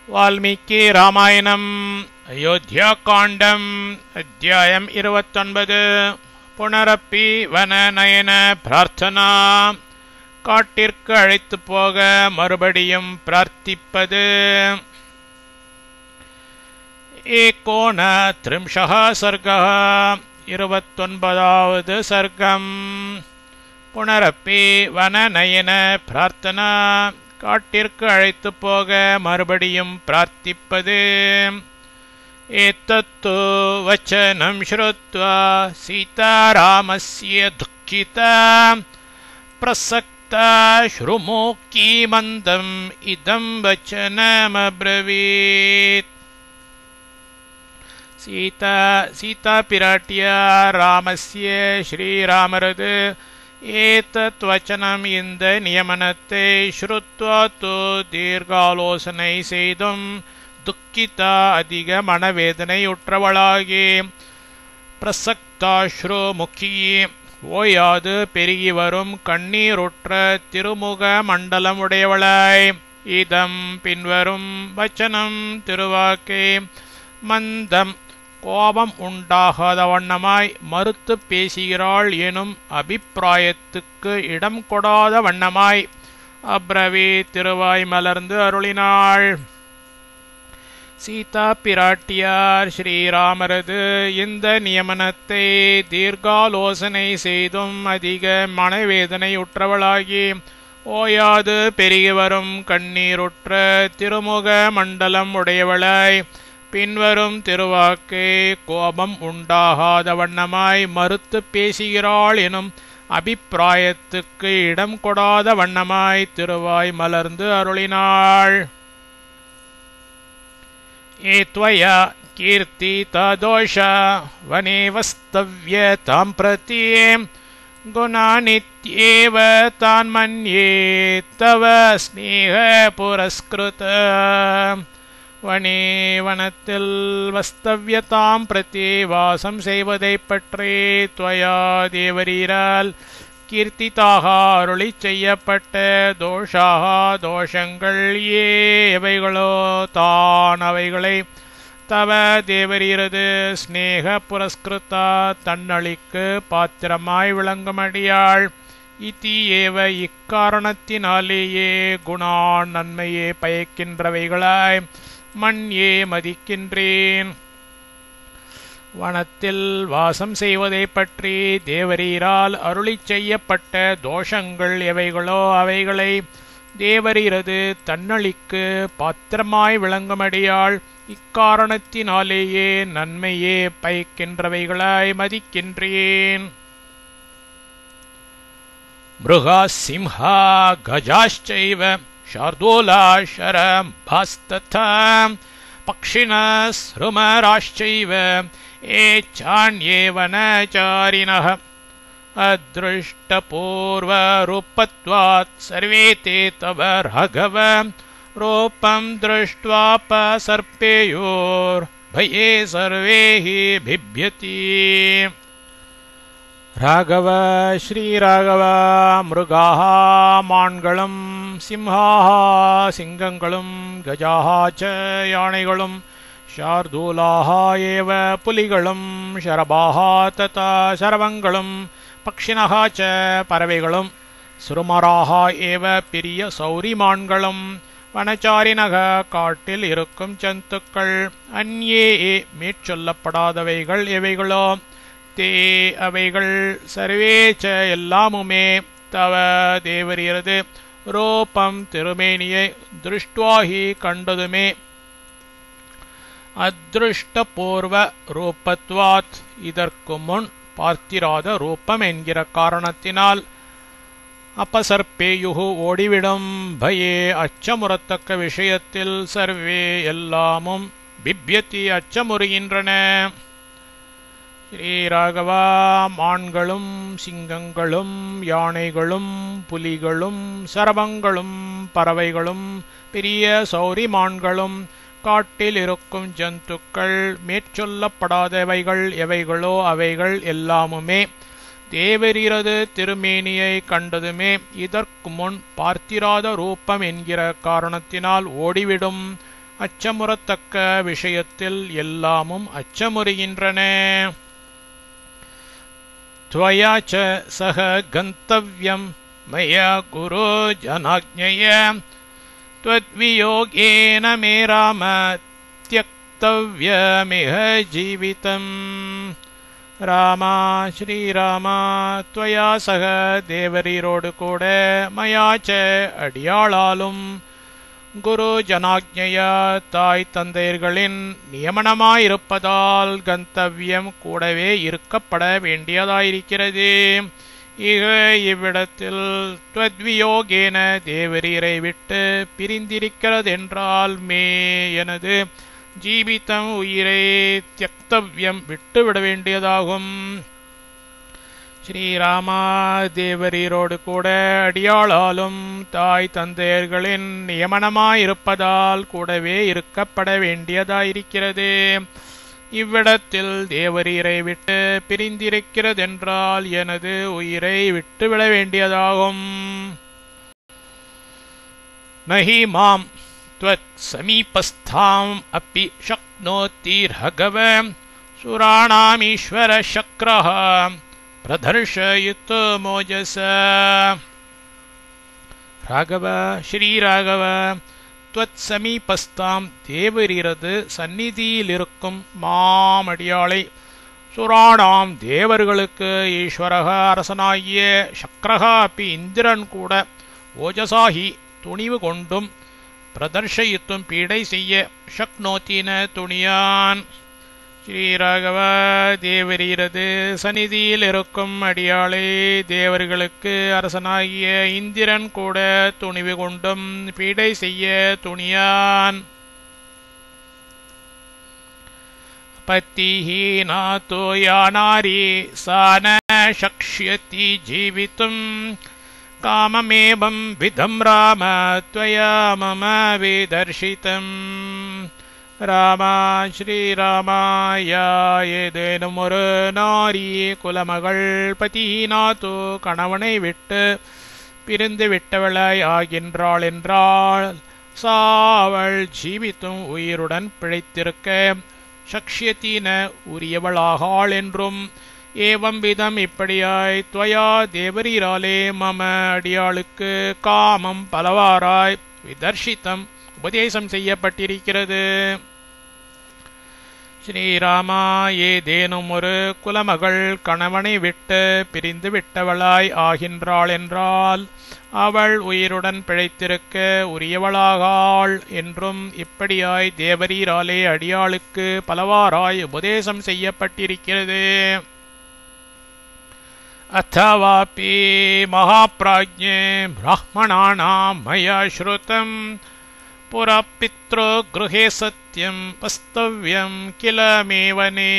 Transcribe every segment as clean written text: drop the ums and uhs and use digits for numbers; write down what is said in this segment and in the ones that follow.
வால்மீகி ராமாயணம் அயோத்தியா காண்டம் அத்தியாயம் 29 புனரப்பி வனநயன பிரார்த்தனா. காட்டிற்கு அழைத்து போக மறுபடியும் பிரார்த்திப்பது. ஏகோனத்ரிம்ஷः சர்கः 29வது சர்க்கம். புனரப்பி வனநயன பிரார்த்தனா. காட்டிற்கு அழைத்து போக மறுபடியும் பிரார்த்திப்பது. ஏதத்து வச்சனம் ஸ்ருத்வா சீதாராமஸ்ய துக்கிதா பிரசக்தா ஸ்ருமோக்கி மந்தம் இதம் வச்சனமப்ரவீத். சீதா பிராட்டியார் ராமஸ்ய ஸ்ரீராமரது ஏதத் வச்சனம் இந்த நியமனத்தை ஸ்ருத்வா தீர்காலோசனை செய்தும் துக்கிதா அதிக மனவேதனையுற்றவளாகி பிரசக்தாஸ்ரு முக்கி ஓயாது பெருகி வரும் கண்ணீருற்ற திருமுக மண்டலமுடையவளாய் இதம் பின்வரும் வச்சனம் திருவாக்கை மந்தம் கோபம் உண்டாகாத வண்ணமாய் மறுத்து பேசுகிறாள் எனும் அபிப்பிராயத்துக்கு இடம் கொடாத வண்ணமாய் அப்ரவி திருவாய் மலர்ந்து அருளினாள். சீதா பிராட்டியார் ஸ்ரீராமரது இந்த நியமனத்தை தீர்காலோசனை செய்தும் அதிக மனவேதனையுற்றவளாகி ஓயாது பெருகி வரும் கண்ணீருற்ற திருமுக மண்டலம் உடையவளாய் பின்வரும் திருவாக்கை கோபம் உண்டாகாத வண்ணமாய் மறுத்து பேசுகிறாள் எனும் அபிப்பிராயத்துக்கு இடம் கொடாத வண்ணமாய் திருவாய் மலர்ந்து அருளினாள். ஏத்வயா கீர்த்தி ததோஷ வனே வஸ்தவ்ய தாம் பிரதி குணாநித்யேவ தான் மன்யே தவ ஸ்நேக புரஸ்கிருத. வனத்தில் வஸ்தவ்யதாம் பிரதி வாசம் செய்வதைப் பற்றி துவயா தேவரீரால் கீர்த்திதாக அருளி செய்யப்பட்ட தோஷாக தோஷங்கள் எவைகளோ தான் அவைகளை தவ தேவரீரது ஸ்நேக புரஸ்கிருதா தன்னளிக்கு பாத்திரமாய் விளங்குமடியாள். இதி ஏவ இக்காரணத்தினாலேயே குணான் நன்மையே பயக்கின்றவைகளாய் மண்யே மதிக்கின்றேன். வனத்தில் வாசம் செய்வதைப் பற்றி தேவரீரால் அருளி செய்யப்பட்ட தோஷங்கள் எவைகளோ அவைகளை தேவரீரது தன்னளிக்கு பாத்திரமாய் விளங்குமடியாள். இக்காரணத்தினாலேயே நன்மையே பயக்கின்றவைகளாய் மதிக்கின்றேன். மிருகா சிம்ஹா கஜாಶ್ಚைவ शार्दूला शरम्भास्तथा पक्षिणः सृमराश्चैव ये चान्ये वनचारिणः अदृष्टपूर्वरूपत्वात् सर्वे ते तव राघव रूपं दृष्ट्वापसर्पेयोर्भये सर्वे हि बिभ्यति. ராகவ ஸ்ரீராகவ மிருகாः மான்களும் சிம்ஹாः சிங்கங்களும் கஜாः ச யானைகளும் ஷார்தூலாः ஏவ புலிகளும் ஷரபாः ததா சரவங்களும் பக்ஷிணः ச பறவைகளும் சுருமராः ஏவ பெரிய சௌரிமான்களும் வனச்சாரிணக காட்டில் இருக்கும் ஜந்துக்கள் அந்யே மேற்சொல்லப்படாதவைகள் எவைகளோ தே அவைகள் சர்வேச்ச எல்லாமுமே தவ தேவரீரது ரூபம் திருமேனியை திருஷ்டுவாகி கண்டதுமே அதிருஷ்டபூர்வ ரூபத்வாத் இதற்கு முன் பார்த்திராத ரூபம் என்கிற காரணத்தினால் அபசர்பேயுகு ஓடிவிடும் பயே அச்சமுறத்தக்க விஷயத்தில் சர்வே எல்லாமும் பிப்யதி அச்சமுறுகின்றன. ஸ்ரீராகவா மான்களும் சிங்கங்களும் யானைகளும் புலிகளும் சரபங்களும் பறவைகளும் பெரிய சௌரிமான்களும் காட்டில் இருக்கும் ஜந்துக்கள் மேற்சொல்லப்படாதவைகள் எவைகளோ அவைகள் எல்லாமுமே தேவரீரது திருமேனியை கண்டதுமே இதற்கு முன் பார்த்திராத ரூபம் என்கிற காரணத்தினால் ஓடிவிடும் அச்சமுறத்தக்க விஷயத்தில் எல்லாமும் அச்சமுறுகின்றன. त्वया च सह गन्तव्यं मया गुरो जनाज्ञया त्वद्वियोगेन मे राम त्यक्तव्यमिह जीवितम्. ராமா ஸ்ரீராமா त्वया सह தேவரீரோடு கூட மயாச்ச அடியாளாலும் குரு ஜனாக்ஞையா தாய் தந்தையர்களின் நியமனமாயிருப்பதால் கந்தவ்யம் கூடவே இருக்கப்பட வேண்டியதாயிருக்கிறது. இவ்விடத்தில் த்வத்வியோகேன தேவரீரை விட்டு பிரிந்திருக்கிறதென்றால் மே எனது ஜீவிதம் உயிரை தியக்தவ்யம் விட்டுவிட வேண்டியதாகும். ஸ்ரீராமா தேவரீரோடு கூட அடியாளாலும் தாய் தந்தையர்களின் நியமனமாயிருப்பதால் கூடவே இருக்கப்பட வேண்டியதாயிருக்கிறது. இவ்விடத்தில் தேவரீரை விட்டு பிரிந்திருக்கிறதென்றால் எனது உயிரை விட்டுவிட வேண்டியதாகும். நஹி மாம் त्वत् समीपस्थाम् अपि शक्नोतिर्हगव सुराणामीश्वर शक्रः प्रदर्शयितु मोजस. ராகவ ஸ்ரீராகவ त्वत् சமீபஸ்தாம் தேவரீரது சந்நிதியிலிருக்கும் மாமடியாளை சுராணாம் தேவர்களுக்கு ஈஸ்வரக அரசனாகிய சக்ரகா அப்பி இந்திரன் கூட ஓஜசாகி துணிவு கொண்டும் பிரதர்ஷயித்தும் பீடை செய்ய ஷக்னோத்தின துணியான். ஸ்ரீராகவ தேவரீரது சந்நிதியில் இருக்கும் அடியாளை தேவர்களுக்கு அரசனாகிய இந்திரன் கூட துணிவு கொண்டும் பீடை செய்ய துணியான். பத்திஹீனாதோ யா நாரி சா ந ஷக்ஷ்யதி ஜீவிதும் காமமேவம் விதம் ராம त्वया மம விதர்ஷிதம். ராமா ஸ்ரீராமா யா ஏதேனும் ஒரு நாரி குலமகள் பதிஹீனாதோ கணவனை விட்டு பிரிந்து விட்டவளாய் ஆகின்றாள் என்றால் சாவள் ஜீவித்தும் உயிருடன் பிழைத்திருக்க சக்ஷ்யத்தின உரியவளாகாள் என்றும் ஏவம் விதம் இப்படியாய் त्वया தேவரீராலே மம அடியாளுக்கு காமம் பலவாராய் விதர்ஷிதம் உபதேசம் செய்யப்பட்டிருக்கிறது. ஸ்ரீராமா ஏதேனும் ஒரு குலமகள் கணவனை விட்டு பிரிந்து விட்டவளாய் ஆகின்றாள் என்றால் அவள் உயிருடன் பிழைத்திருக்க உரியவளாகாள் என்றும் இப்படியாய் தேவரீராலே அடியாளுக்கு பலவாராய் உபதேசம் செய்யப்பட்டிருக்கிறது. अथवापि महाप्राज्ञे ब्राह्मणानां मया श्रुतं पुरा पितृगृहे सत्यं वस्तव्यं किल मे वने.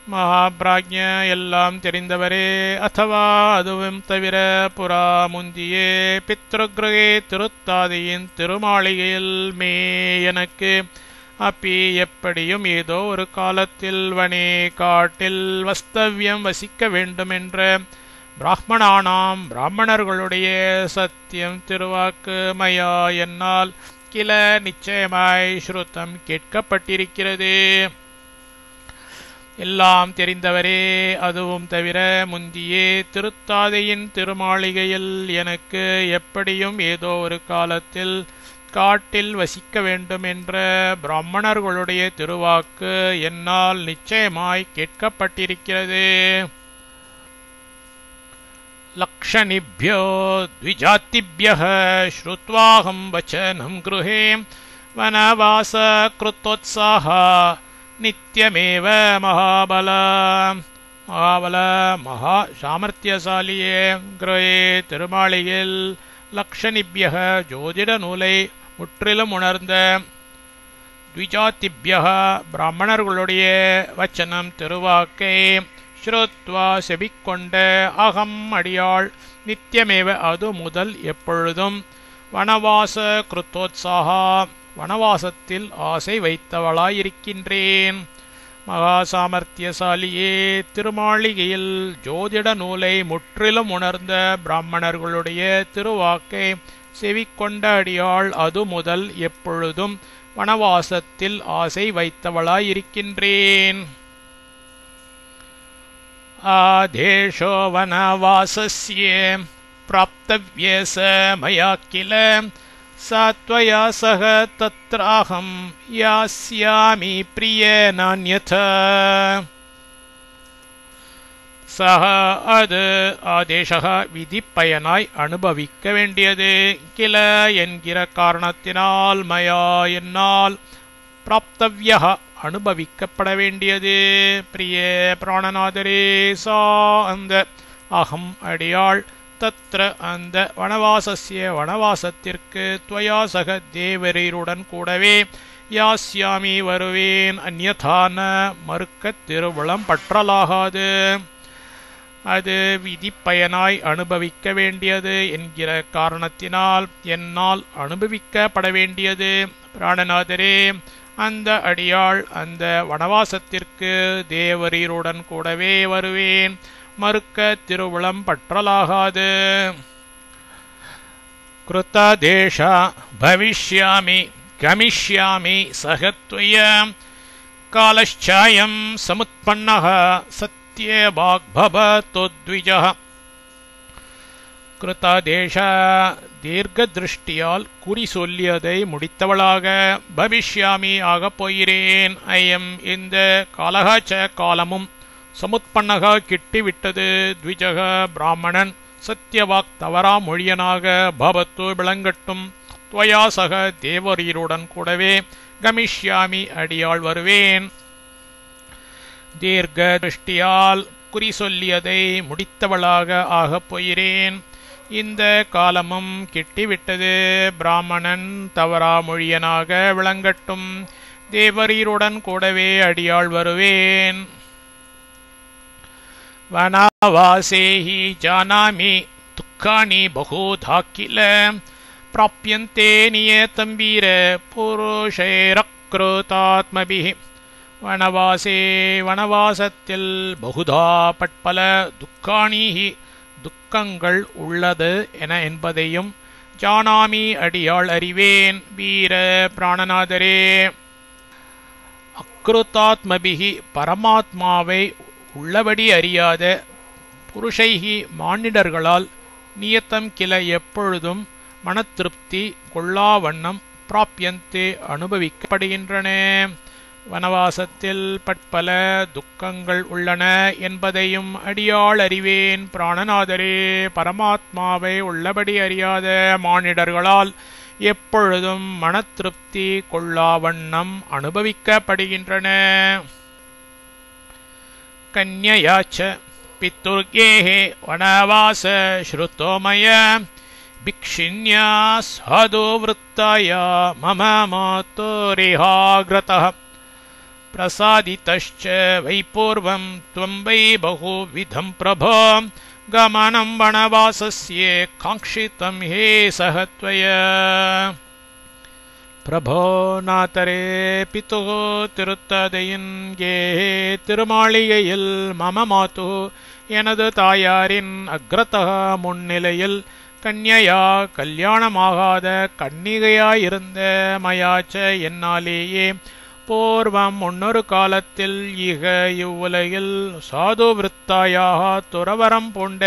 மகாபிராஜ்ஞ எல்லாம் தெரிந்தவரே, அத்தவா அதுவும் தவிர புறா முந்தியே பித்ருகிரகே திருத்தாதியின் திருமாளிகையில் மே எனக்கு அப்பி எப்படியும் ஏதோ ஒரு காலத்தில் வனே காட்டில் வஸ்தவ்யம் வசிக்க வேண்டுமென்ற பிராமணானாம் பிராமணர்களுடைய சத்தியம் திருவாக்கு மயா என்னால் கில நிச்சயமாய் ஸ்ருதம் கேட்கப்பட்டிருக்கிறது. எல்லாம் தெரிந்தவரே, அதுவும் தவிர முந்தியே திருத்தாதையின் திருமாளிகையில் எனக்கு எப்படியும் ஏதோ ஒரு காலத்தில் காட்டில் வசிக்க வேண்டும் என்ற பிராமணர்களுடைய திருவாக்கு என்னால் நிச்சயமாய் கேட்கப்பட்டிருக்கிறது. லக்ஷணிப்யோ த்விஜாதிப்யஹ ஸ்ருத்வாஹம் வசனம் கிருஹே வனவாச கிருத்தோத்சாஹ நித்யமேவ மகாபல. மகாபல மகா சாமர்த்தியசாலியே, கிரே திருமாளிகையில் லக்ஷணிப்யஹ ஜோதிட நூலை முற்றிலும் உணர்ந்த த்விஜாதிப்யஹ பிராமணர்களுடைய வச்சனம் திருவாக்கை ஸ்ருத்வா செபிக்கொண்ட அகம் அடியாள் நித்தியமேவ அது முதல் எப்பொழுதும் வனவாச கிருத்தோத்சாகா வனவாசத்தில் ஆசை வைத்தவளாயிருக்கின்றேன். மகா சாமர்த்தியசாலியே, திருமாளிகையில் ஜோதிட நூலை முற்றிலும் உணர்ந்த பிராமணர்களுடைய திருவாக்கை செவிக்கொண்ட அடியாள் அது முதல் எப்பொழுதும் வனவாசத்தில் ஆசை வைத்தவளாயிருக்கின்றேன். ஆதேஷோ வனவாசஸ்ய பிராப்தவ்யே ச மயா கில சாத்வயா சக தத்ராஹம் யாஸ்யாமி பிரியேனான்யதா. சக அது ஆதேசக விதிப்பயனாய் அனுபவிக்க வேண்டியது. கில என்கிற காரணத்தினால் மயா என்னால் பிராப்தவ்யா அனுபவிக்கப்பட வேண்டியது. பிரிய பிராணநாதரே சா அந்த அகம் அடியாள் தத்ர அந்த வனவாசஸ்ய வனவாசத்திற்கு துவயா சக தேவரீருடன் கூடவே யாஸ்யாமி வருவேன் அந்யதான மறுக்க திருவுளம் பற்றலாகாது. அது விதிப்பயனாய் அனுபவிக்க வேண்டியது என்கிற காரணத்தினால் என்னால் அனுபவிக்கப்பட வேண்டியது. பிராணநாதரே அந்த அடியாள் அந்த வனவாசத்திற்கு தேவரீருடன் கூடவே வருவேன் மறுக்க திருவுளம் பற்றலாகாது. கிருததேஷ பவிஷ்யாமி கமிஷ்யாமி சகத்வய காலச்சாயம் சமுத்பன்னஹ சத்யே வாக்பவதோத்விஜः. கிருததேஷ தீர்க்கதிருஷ்டியால் குறி சொல்லியதை முடித்தவளாக பவிஷ்யாமி ஆகப் போகிறேன். ஐயம் இந்த காலகாச்ச காலமும் சமுத்பன்னக கிட்டிவிட்டது. த்விஜக பிராமணன் சத்தியவாக் தவறா மொழியனாக பவத்து விளங்கட்டும். துவயா சக தேவரீருடன் கூடவே கமிஷ்யாமி அடியாள் வருவேன். தீர்க்க திருஷ்டியால் குறி சொல்லியதை முடித்தவளாக ஆகப் போகிறேன். இந்த காலமும் கிட்டிவிட்டது. பிராமணன் தவறா மொழியனாக விளங்கட்டும். தேவரீருடன் கூடவே அடியாள் வருவேன். வனவாசேஹி ஜானாமி துக்கானி பகூதா கில பிராப்யந்தே நியதம் வீர புருஷைரக்ருதாத்மபிஹி. வனவாசே வனவாசத்தில் பகுதா பட்பல துக்காணிஹி துக்கங்கள் உள்ளது என்பதையும் ஜானாமி அடியாள் அறிவேன். வீர பிராணநாதரே அக்ருதாத்மபிஹி பரமாத்மாவை உள்ளபடி அறியாத புருஷைஹி மானிடர்களால் நியத்தம் கில எப்பொழுதும் மனத்திருப்தி கொள்ளாவண்ணம் பிராப்யந்தே அனுபவிக்கப்படுகின்றன. வனவாசத்தில் பற்பல துக்கங்கள் உள்ளன என்பதையும் அடியாள் அறிவேன். பிராணநாதரே பரமாத்மாவை உள்ளபடி அறியாத மானிடர்களால் எப்பொழுதும் மனத்திருப்தி கொள்ளாவண்ணம் அனுபவிக்கப்படுகின்றன. கன்யயாச்ச பித்துர்கேஹே வனவாச ஸ்ருதோமய பிக்ஷின்யா சாதோ விருத்தாயா மம மாதோரிஹாக்ரதः. பிரசாதிதश्च வை பூர்வம் த்வம் வை பகுவிதம் பிரபோ கமனம் வனவாசஸ்ய காங்க்ஷிதம் ஹே சஹத்வய. பிரபோ நாதரே பிது திருத்ததையின் கேஹே திருமாளிகையில் மம மாது எனது தாயாரின் அக்ரதः முன்னிலையில் கன்யயா கல்யாணமாகாத கன்னிகையாயிருந்த மயாச்ச என்னாலேயே பூர்வம் முன்னொரு காலத்தில் இக இவ்வுலகில் சாது விருத்தாயாக துறவரம் பூண்ட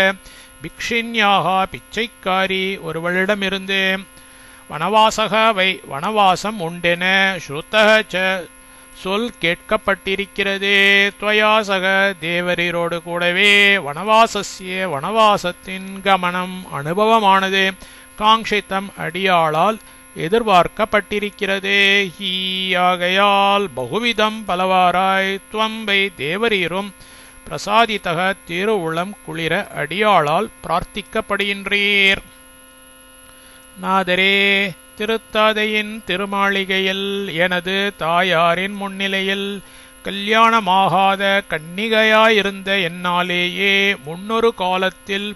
பிக்ஷின்யாக பிச்சைக்காரி ஒருவளிடமிருந்து வனவாசக வை வனவாசம் உண்டென ஸ்ருதக சொல் கேட்கப்பட்டிருக்கிறது. துவயாசக தேவரீரோடு கூடவே வனவாசஸ்ய வனவாசத்தின் கமனம் அனுபவமானது காங்க்ஷிதம் அடியாளால் எதிர்பார்க்கப்பட்டிருக்கிறது. ஹீ ஆகையால் பகுவிதம் பலவாராய் துவம் வை தேவரீரும் பிரசாதித்தக திருவுளம் குளிர அடியாளால் பிரார்த்திக்கப்படுகின்றீர். நாதரே திருத்தாதையின் திருமாளிகையில் எனது தாயாரின் முன்னிலையில் கல்யாணமாகாத கன்னிகையாயிருந்த என்னாலேயே முன்னொரு காலத்தில்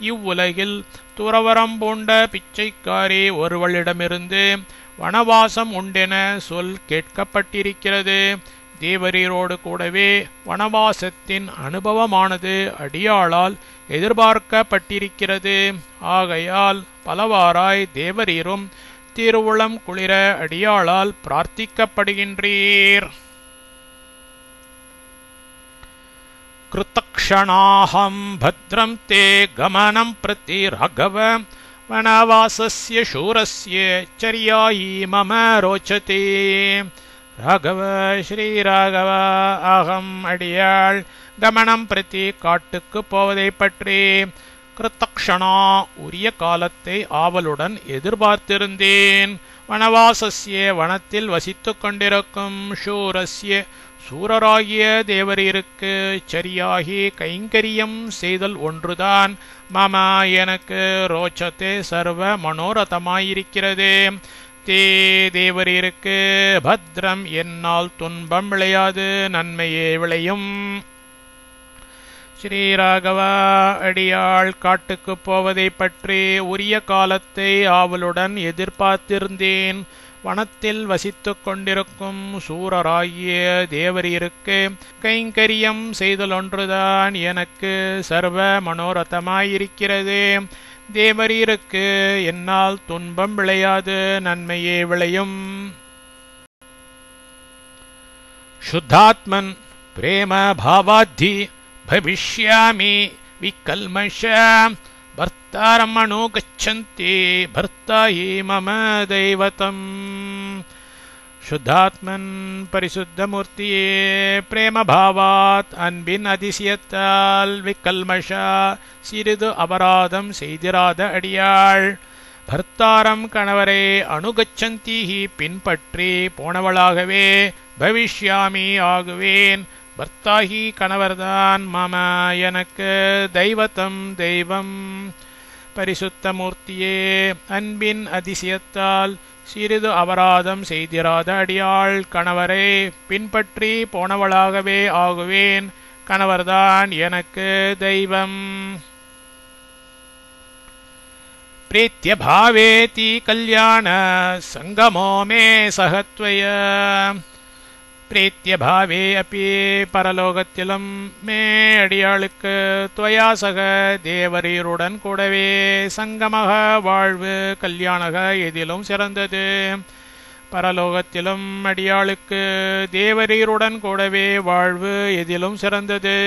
இவ்வுலகில் துறவரம் பூண்ட பிச்சைக்காரி ஒருவளிடமிருந்து வனவாசம் உண்டென சொல் கேட்கப்பட்டிருக்கிறது. தேவரீரோடு கூடவே வனவாசத்தின் அனுபவமானது அடியாளால் எதிர்பார்க்கப்பட்டிருக்கிறது. ஆகையால் பலவாறாய் தேவரீரும் திருவுளம் குளிர அடியாளால் பிரார்த்திக்கப்படுகின்றீர். கிருத்தக்ஷணாஹம் பத்ரம் தே கமனம் பிரதி ராகவ வனவாசஸ்ய சூரஸ்ய சர்யாயி மம ரோச்சதே. ராகவ ஸ்ரீராகவ அகம் அடியாள் கமனம் பிரதி காட்டுக்கு போவதை பற்றி கிருத்தக்ஷணா உரிய காலத்தை ஆவலுடன் எதிர்பார்த்திருந்தேன். வனவாசஸ்ய வனத்தில் வசித்துக் கொண்டிருக்கும் சூரஸ்ய சூரராகிய தேவரீருக்கு சரியாகி கைங்கரியம் செய்தல் ஒன்றுதான் மம எனக்கு ரோச்சத்தே சர்வ மனோரதமாயிருக்கிறது. தே தேவரீருக்கு பத்ரம் என்னால் துன்பம் விளையாது, நன்மையே விளையும். ஸ்ரீராகவா அடியாள் காட்டுக்கு போவதை பற்றி உரிய காலத்தை ஆவலுடன் எதிர்பார்த்திருந்தேன். வனத்தில் வசித்துக் கொண்டிருக்கும் சூரராகிய தேவரீருக்கு கைங்கரியம் செய்தல் ஒன்றுதான் எனக்கு சர்வ மனோரதமாயிருக்கிறது. தேவரீருக்கு என்னால் துன்பம் விளையாது, நன்மையே விளையும். சுத்தாத்மன் பிரேம பாவாத்தி பவிஷ்யாமி விகல்மஷ பர்த்தாரம் அனுகச்சந்தி பர்த்தாயி மம தெய்வதம். சுத்தாத்மன் பரிசுத்தமூர்த்தியே, பிரேமபாவாத் அன்பின் அதிசயத்தால் விக்கல்மஷா சிறிது அபராதம் செய்திராத அடியாள் பர்த்தாரம் கணவரை அனுகச்சந்தீஹி பின்பற்றி போனவளாகவே பவிஷ்யாமி ஆகுவேன். பர்த்தாஹி கணவர்தான் மம எனக்கு தெய்வத்தம் தெய்வம். பரிசுத்தமூர்த்தியே, அன்பின் அதிசயத்தால் சிறிது அபராதம் செய்திராத அடியாள் கணவரை பின்பற்றி போனவளாகவே ஆகுவேன். கணவர்தான் எனக்கு தெய்வம். பிரீத்ய பாவேதி கல்யாண சங்கமோ மே சகத்வய. பிரீத்ய பாவே அப்பி பரலோகத்திலும் மே அடியாளுக்கு துவயா சக தேவரீருடன் கூடவே சங்கமக வாழ்வு கல்யாணக எதிலும் சிறந்தது. பரலோகத்திலும் அடியாளுக்கு தேவரீருடன் கூடவே வாழ்வு எதிலும் சிறந்தது.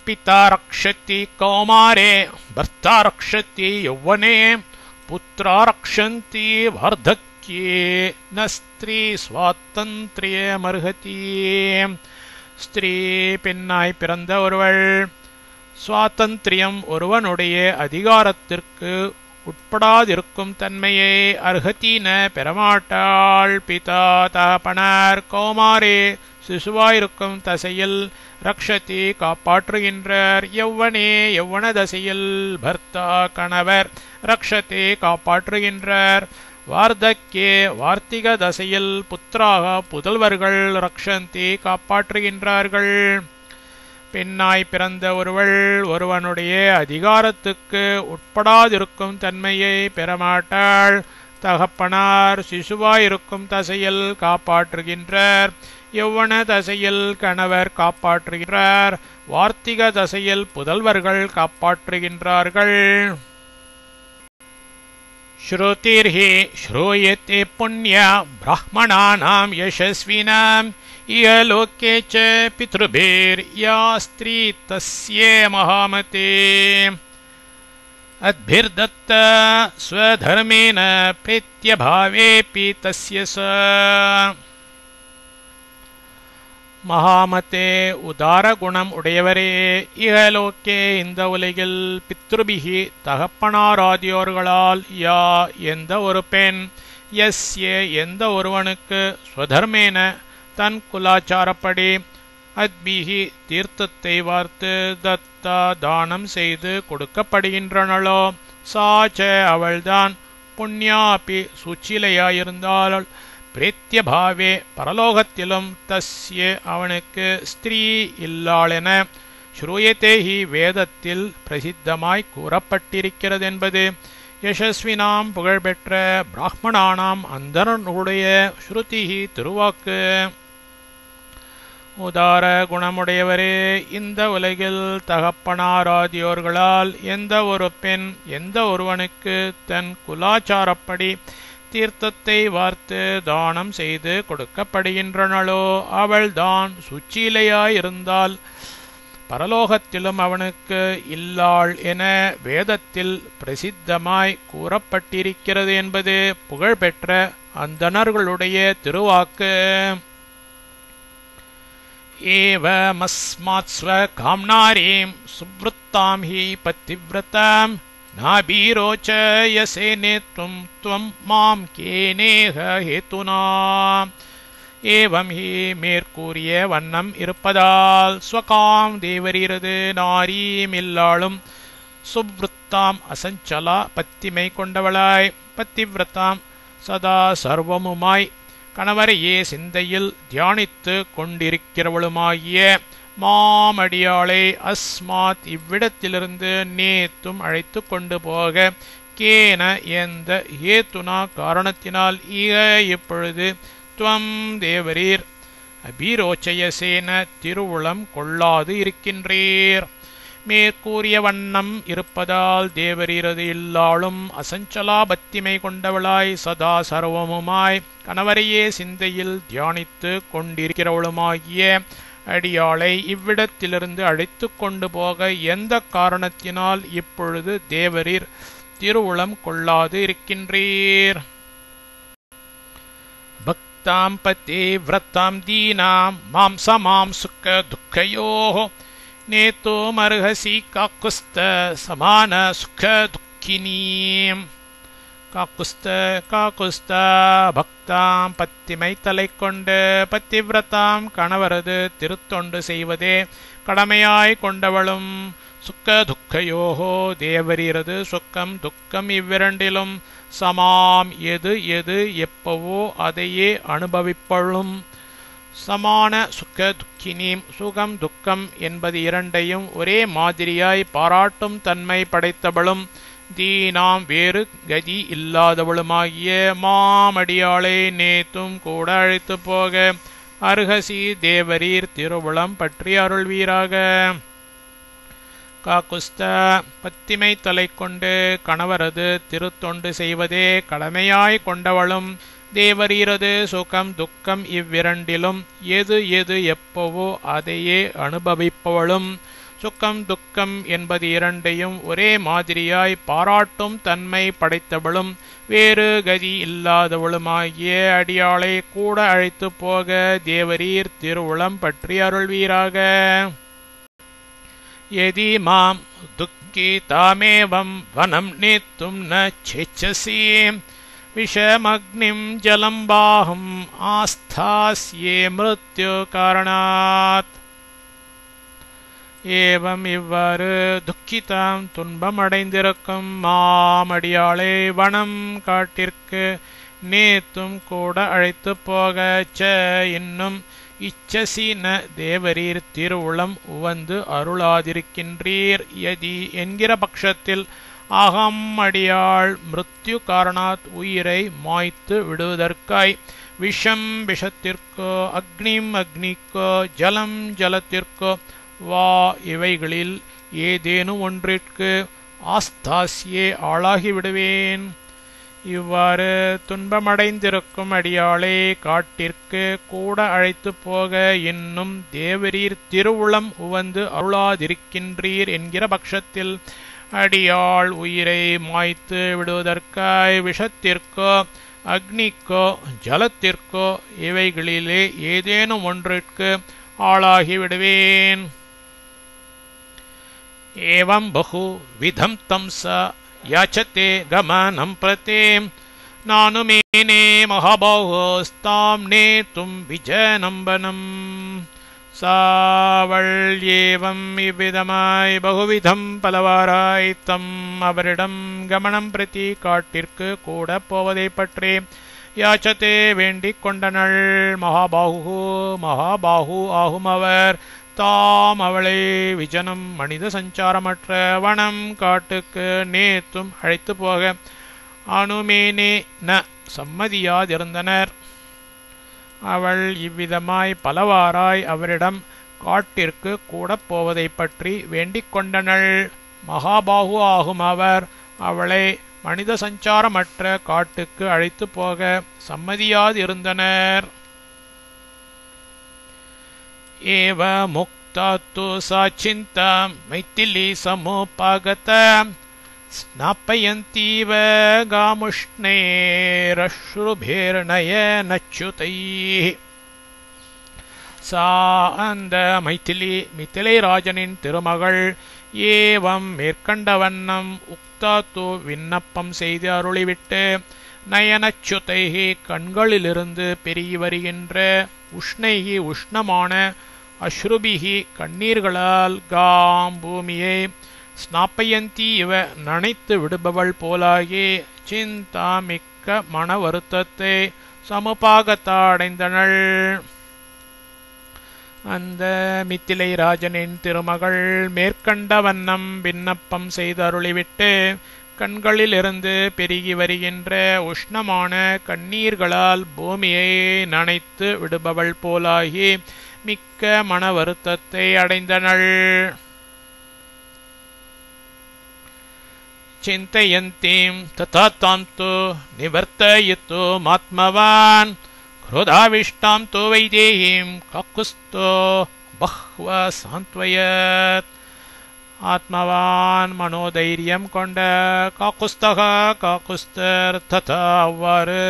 பிதா ரக்ஷதி கௌமாரே பர்த்தா ரக்ஷதி யௌவனே புத்ரா ரக்ஷந்தி வார்தக் ந ஸ்திரீ சுவாதந்திரியமர்ஹதி. ஸ்திரீ பெண்ணாய் பிறந்த ஒருவள் சுவாதந்திரியம் ஒருவனுடைய அதிகாரத்திற்கு உட்படாதிருக்கும் தன்மையை அர்ஹதீன பெறமாட்டாள். பிதா தகப்பனார் கௌமாரே சிசுவாயிருக்கும் தசையில் ரக்ஷதி காப்பாற்றுகின்றார். யௌவனே யௌவன தசையில் பர்த்தா கணவர் ரக்ஷதி காப்பாற்றுகின்றார். வார்தக்கே வார்த்திக தசையில் புத்திராக புதல்வர்கள் ரக்ஷந்தி காப்பாற்றுகின்றார்கள். பெண்ணாய் பிறந்த ஒருவள் ஒருவனுடைய அதிகாரத்துக்கு உட்படாதிருக்கும் தன்மையை பெறமாட்டாள். தகப்பனார் சிசுவாயிருக்கும் தசையில் காப்பாற்றுகின்றார். யௌவன தசையில் கணவர் காப்பாற்றுகின்றார். வார்த்திக தசையில் புதல்வர்கள் காப்பாற்றுகின்றார்கள். ஸ்ருதிர்ஹி ஸ்ரூயதே புண்ணிய பிராமணானாம் யசஸ்வினாம் இஹலோகே ச பித்ருபிர் யா ஸ்திரீ தஸ்யே மகாமதே. அத்பிர்தத்த ஸ்வதர்மேன பிரத்யபாவேபி தஸ்ய ச. மகாமதே உதார குணம் உடையவரே, இஹலோக்கே இந்த உலகில் பித்ருபிகி தகப்பனாராதியோர்களால் யா எந்த ஒரு பெண் யஸ்ய எந்த ஒருவனுக்கு ஸ்வதர்மேன தன் குலாச்சாரப்படி அத்பிகி தீர்த்தத்தை வார்த்து தத்தா தானம் செய்து கொடுக்கப்படுகின்றனளோ சாச்ச அவள்தான் புண்ணியாபி சுச்சிலையாயிருந்தாள். பிரத்யபாவே பரலோகத்திலும் தஸ்ய அவனுக்கு ஸ்திரீ இல்லாளென ஸ்ரூயதேஹி வேதத்தில் பிரசித்தமாய் கூறப்பட்டிருக்கிறது என்பது யசஸ்வினாம் புகழ்பெற்ற பிராமணானாம் அந்தரனுடைய ஸ்ருதி திருவாக்கு. உதார குணமுடையவரே, இந்த உலகில் தகப்பனாராதியோர்களால் எந்த ஒரு பெண் எந்த ஒருவனுக்கு தன் குலாச்சாரப்படி தீர்த்தத்தை வார்த்து தானம் செய்து கொடுக்கப்படுகின்றனளோ அவள்தான் சுச்சீலையாயிருந்தால் பரலோகத்திலும் அவனுக்கு இல்லாள் என வேதத்தில் பிரசித்தமாய் கூறப்பட்டிருக்கிறது என்பது புகழ்பெற்ற அந்தணர்களுடைய திருவாக்கு. ஏவமஸ்மாத்ஸ்வ காம்நாரீம் சுவ்ருத்தாம் ஹி பத்திவ்ரதாம் நாபீரோச்சயசே நேத்தும் த்வம் மாம் கேனேக ஹேதுனா. ஏவம் ஹி மேற்கூறிய வண்ணம் இருப்பதால் ஸ்வகாம் தேவரீரது நாரீம் இல்லாளும் சுவ்ருத்தாம் அசஞ்சலா பத்திமை கொண்டவளாய் பத்திவ்ரதாம் சதா சர்வமுமாய் கணவரையே சிந்தையில் தியானித்து கொண்டிருக்கிறவளுமாகிய மாமடியாளை அஸ்மாத் இவ்விடத்திலிருந்து நேத்தும் அழைத்து கொண்டு போக கேன எந்த ஹேத்துனா காரணத்தினால் இப்பொழுது துவம் தேவரீர் அபீரோச்சயசேன திருவுளம் கொள்ளாது இருக்கின்றீர். மேற்கூறிய வண்ணம் இருப்பதால் தேவரீரது இல்லாளும் அசஞ்சலா பத்திமை கொண்டவளாய் சதா சர்வமுமாய் கணவரையே சிந்தையில் தியானித்து கொண்டிருக்கிறவளுமாகிய அடியாளை இவ்விடத்திலிருந்து அழைத்து கொண்டு போக எந்த காரணத்தினால் இப்பொழுது தேவரீர் திருவுளம் கொள்ளாது இருக்கின்றீர். பக்தாம் பத்தே விரத்தாம் தீனாம் மாம்சமாம் சுக்க துக்கயோஹோ நேத்தோ மர்ஹசி காக்குஸ்த சமான சுக்க துக்கினீம். காக்குஸ்த பக்தாம் பத்திமை தலை கொண்டு பத்திவிரதாம் கணவரது திருத்தொண்டு செய்வதே கடமையாய் கொண்டவளும் சுக்க துக்கயோகோ தேவரீரது சுக்கம் துக்கம் இவ்விரண்டிலும் சமாம் எது எது எப்பவோ அதையே அனுபவிப்பளும். சமான சுக்க துக்கினீம் சுகம் துக்கம் என்பது இரண்டையும் ஒரே மாதிரியாய் பாராட்டும் தன்மை படைத்தவளும் தீனாம் வேறு கதி இல்லாதவளுமாகிய மாமடியாளை நேத்தும் கூட அழைத்து போக அருகசி தேவரீர் திருவுளம் பற்றி அருள்வீராக. காக்குஸ்த பத்திமை தலை கொண்டு கணவரது திருத்தொண்டு செய்வதே கடமையாய் கொண்டவளும் தேவரீரது சுகம் துக்கம் இவ்விரண்டிலும் எது எது எப்பவோ அதையே அனுபவிப்பவளும் சுக்கம் துக்கம் என்பது இரண்டையும் ஒரே மாதிரியாய் பாராட்டும் தன்மை படைத்தவளும் வேறு கதி இல்லாதவளுமாகிய அடியாளை கூட அழைத்து போக தேவரீர் திருவுளம் பற்றி அருள்வீராக. யதி மாம் துக்கி தாமேவம் வனம் நேத்தும் ந சேச்சசி விஷமக்னிம் ஜலம் பாஹம் ஆஸ்தாஸ்யே மிருத்யு காரணாத். ஏவம் இவ்வாறு துக்கிதாம் துன்பம் அடைந்திருக்கும் மாமடியாளை வனம் காட்டிற்கு நேத்தும் கூட அழைத்து போக இன்னும் இச்சசின தேவரீர் திருவுளம் உவந்து அருளாதிருக்கின்றீர். யதி என்கிற பட்சத்தில் அகம் அடியாள் மிருத்யு காரணாத் உயிரை மாய்த்து விடுவதற்காய் விஷம் விஷத்திற்கோ அக்னிம் அக்னிக்கோ ஜலம் ஜலத்திற்கோ வா இவைகளில் ஏதேனும் ஒன்றிற்கு ஆஸ்தாசியே ஆளாகிவிடுவேன். இவ்வாறு துன்பமடைந்திருக்கும் அடியாளை காட்டிற்கு கூட அழைத்து போக இன்னும் தேவரீர் திருவுளம் உவந்து அருளாதிருக்கின்றீர் என்கிற பட்சத்தில் அடியாள் உயிரை மாய்த்து விடுவதற்காய் விஷத்திற்கோ அக்னிக்கோ ஜலத்திற்கோ இவைகளிலே ஏதேனும் ஒன்றிற்கு ஆளாகிவிடுவேன். ஏவம் பகு விதம் தம்ச யாச்சதே கமனம் பிரதே நானுமேனே மகாபாஹோஸ்தாம் நேத்தும் விஜயநம்பனம். சாவள் ஏவம் இவ்விதமாய் பகுவிதம் பலவாராய் தம் அவரிடம் கமனம் பிரதி காட்டிற்கு கூட போவதை பற்றி யாச்சதே வேண்டிக் கொண்டனள். மகாபாஹு ஆகும் அவர் தாம் அவளை விஜனம் மனித சஞ்சாரமற்ற வனம் காட்டுக்கு நேத்தும் அழைத்து போக அனுமேனே ந சம்மதியாதிருந்தனர். அவள் இவ்விதமாய் பலவாறாய் அவரிடம் காட்டிற்கு கூட போவதை பற்றி வேண்டிக் கொண்டனள். மகாபாகு ஆகும் அவர் அவளை மனித சஞ்சாரமற்ற காட்டுக்கு அழைத்து போக சம்மதியாதிருந்தனர். ஏவ முக்தாத்து சாச்சிந்த மைத்திலி சமுபாகத ஸ்நாப்பயந்தீவ காமுஷ்ணேரஸ்ருபேர்ணயனச்சுதைः. சா அந்த மித்திலை ராஜனின் திருமகள் ஏவம் மேற்கண்டவண்ணம் உக்தாத்து விண்ணப்பம் செய்து அருளிவிட்டு நயனச்சுதைகி கண்களிலிருந்து பெருகி வருகின்ற உஷ்ணைகி உஷ்ணமான அஸ்ருபிகி கண்ணீர்களால் காம் பூமியை ஸ்நாப்பயந்தி இவ நனைத்து விடுபவள் போலாகி சிந்தா மிக்க மன வருத்தத்தை சமுபாகத்தா அடைந்தனள். அந்த மித்திலை ராஜனின் திருமகள் மேற்கண்ட வண்ணம் விண்ணப்பம் செய்து அருளிவிட்டு கண்களிலிருந்து பெருகி வருகின்ற உஷ்ணமான கண்ணீர்களால் பூமியை நனைத்து விடுபவள் போலாகி மிக்க மன வருத்தத்தை அடைந்தனள். चिन्तयन्तीं तथा तां तु निवर्तयितु मात्मवान् क्रोधाविष्टां तु वैदेहीं काकुस्तो बह्व सान्त्वयत्. ஆத்மவான் மனோதைரியம் கொண்ட காக்குஸ்தர் ததா அவ்வாறு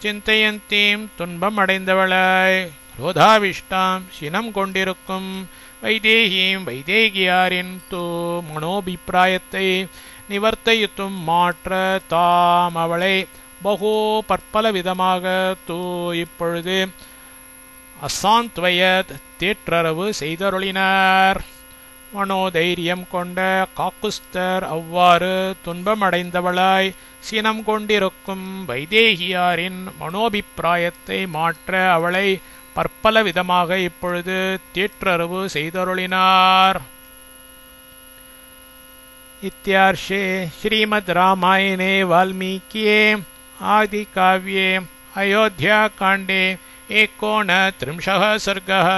சிந்தையந்தீம் துன்பம் அடைந்தவளாய் குரோதாவிஷ்டாம் சினம் கொண்டிருக்கும் வைதேகியும் வைதேகியாரின் தூ மனோபிப்பிராயத்தை நிவர்த்தயித்தும் மாற்ற தாம் அவளை பகோ பற்பல விதமாக தூ இப்பொழுது அசாந்த்வயத் தேற்றரவு செய்தருளினார். மனோதைரியம் கொண்ட காக்குஸ்தர் அவ்வாறு துன்பமடைந்தவளாய் சினம் கொண்டிருக்கும் வைதேகியாரின் மனோபிப்பிராயத்தை மாற்ற அவளை பற்பல விதமாக இப்பொழுது தேற்றரவு செய்தருளினார். इत्यार्षे श्रीमद् रामायणे वाल्मीकिये आदिकाव्ये अयोध्याकाण्डे 39 सर्गः।